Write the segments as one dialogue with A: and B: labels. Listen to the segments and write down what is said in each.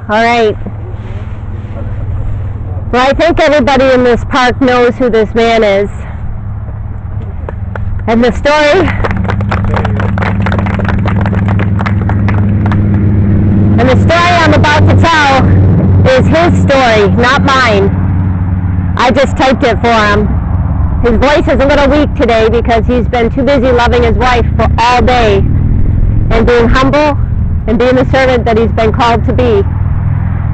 A: All right. Well, I think everybody in this park knows who this man is. And the story I'm about to tell is his story, not mine. I just typed it for him. His voice is a little weak today because he's been too busy loving his wife for all day and being humble and being the servant that he's been called to be.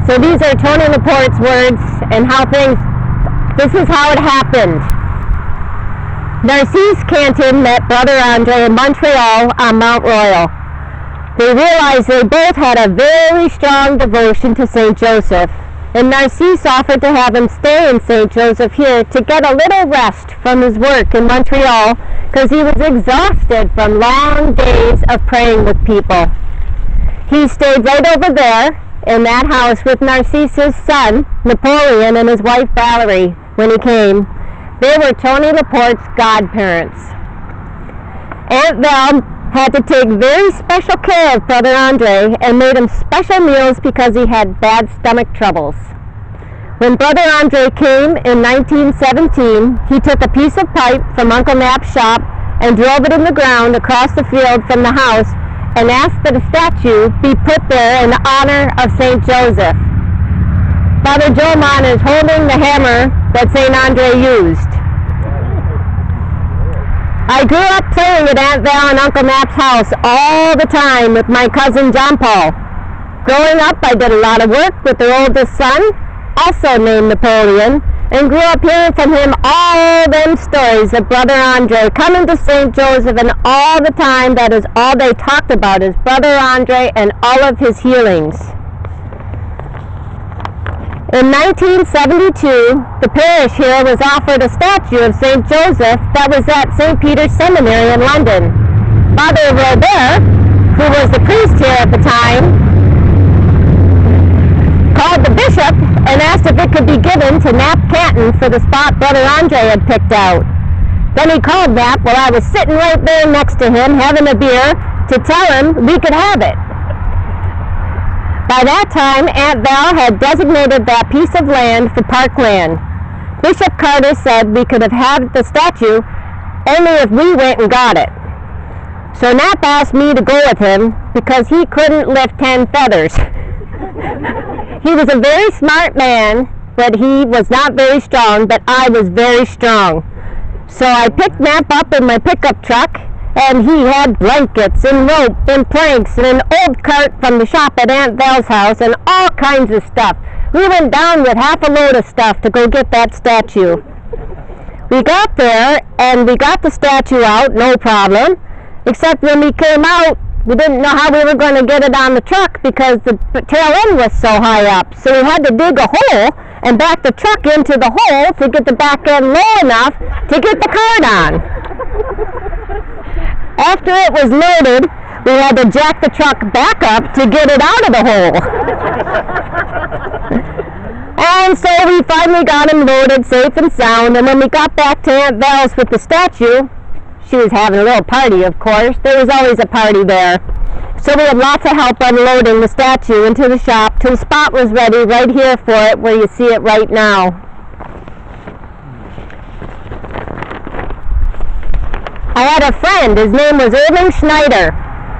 A: So these are Tony LaPorte's words and this is how it happened. Narcisse Cantin met Brother Andre in Montreal on Mount Royal. They realized they both had a very strong devotion to St. Joseph, and Narcisse offered to have him stay in St. Joseph here to get a little rest from his work in Montreal because he was exhausted from long days of praying with people. He stayed right over there in that house with Narcisse's son, Napoleon, and his wife, Valerie, when he came. They were Tony LaPorte's godparents. Aunt Val had to take very special care of Brother Andre and made him special meals because he had bad stomach troubles. When Brother Andre came in 1917, he took a piece of pipe from Uncle Knapp's shop and drove it in the ground across the field from the house and asked that a statue be put there in honor of St. Joseph. Father Jolman is holding the hammer that St. Andre used. I grew up playing at Aunt Val and Uncle Knapp's house all the time with my cousin John Paul. Growing up, I did a lot of work with their oldest son, also named Napoleon, and grew up hearing from him all them stories of Brother Andre coming to St. Joseph, and all the time that is all they talked about is Brother Andre and all of his healings. In 1972, the parish here was offered a statue of St. Joseph that was at St. Peter's Seminary in London. Father Robert, who was the priest here at the time, called the bishop and asked if it could be given to Knapp Cantin for the spot Brother Andre had picked out. Then he called Knapp while I was sitting right there next to him having a beer to tell him we could have it. By that time, Aunt Val had designated that piece of land for parkland. Bishop Carter said we could have had the statue only if we went and got it. So Knapp asked me to go with him because he couldn't lift 10 feathers. He was a very smart man, but he was not very strong, but I was very strong. So I picked Knapp up in my pickup truck, and he had blankets and rope and planks and an old cart from the shop at Aunt Val's house and all kinds of stuff. We went down with half a load of stuff to go get that statue. We got there and we got the statue out, no problem, except when we came out, we didn't know how we were going to get it on the truck because the tail end was so high up. So we had to dig a hole and back the truck into the hole to get the back end low enough to get the cart on. After it was loaded, we had to jack the truck back up to get it out of the hole. And so we finally got him loaded safe and sound, and when we got back to Aunt Val's with the statue, she was having a little party, of course. There was always a party there. So we had lots of help unloading the statue into the shop till the spot was ready right here for it, where you see it right now. I had a friend, his name was Irving Schneider.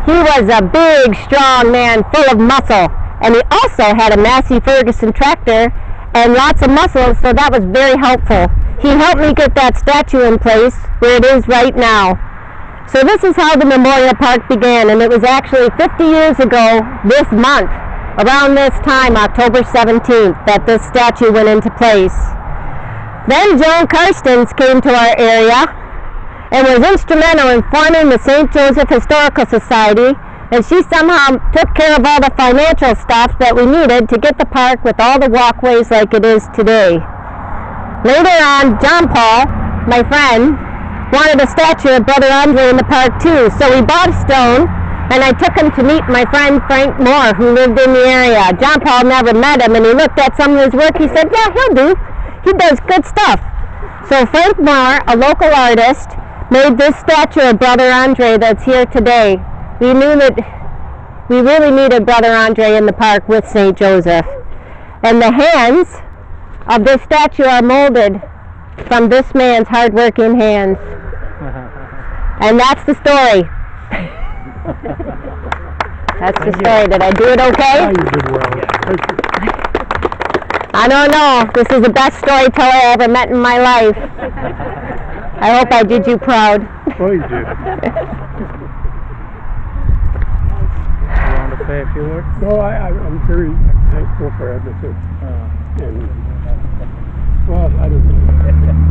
A: He was a big, strong man full of muscle, and he also had a Massey Ferguson tractor and lots of muscle, so that was very helpful. He helped me get that statue in place where it is right now. So this is how the Memorial Park began, and it was actually 50 years ago this month, around this time, October 17th, that this statue went into place. Then Joan Karstens came to our area and was instrumental in forming the St. Joseph Historical Society, and she somehow took care of all the financial stuff that we needed to get the park with all the walkways like it is today. Later on, John Paul, my friend, wanted a statue of Brother Andre in the park too, so we bought a stone, and I took him to meet my friend Frank Moore, who lived in the area. John Paul never met him, and he looked at some of his work. He said, yeah, he'll do. He does good stuff. So Frank Moore, a local artist, made this statue of Brother Andre that's here today. We knew that we really needed Brother Andre in the park with St. Joseph. And the hands of this statue are molded from this man's hard-working hands. And that's the story. That's the story. Did I do it okay?
B: You did well.
A: I don't know. This is the best storyteller I ever met in my life. I hope I did you proud.
B: Oh, you did.
C: You want to say a few words?
B: No, I'm very thankful for everything. And, well, I don't know.